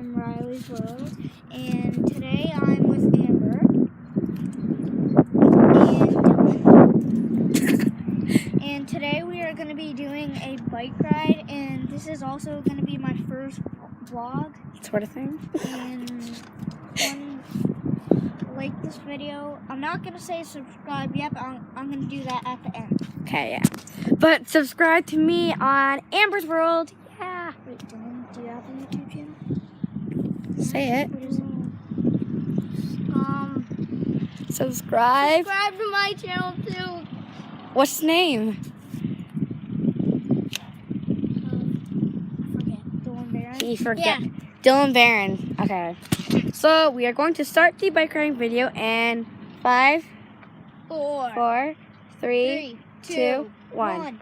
from Riley's World, and today I'm with Amber and Dylan. And today we are going to be doing a bike ride, and this is also going to be my first vlog. Sort of thing. And like this video. I'm not going to say subscribe yet, but I'm going to do that at the end. Okay, yeah. But subscribe to me on Amber's World. Yeah. Wait, Dylan, do you have a YouTube channel? Say it. What is it? Subscribe. Subscribe to my channel too. What's his name? I forget. Dylan Barron? He forget. Yeah. Dylan Barron. Okay. So we are going to start the bike riding video in 5, 4, 3, 2, 1.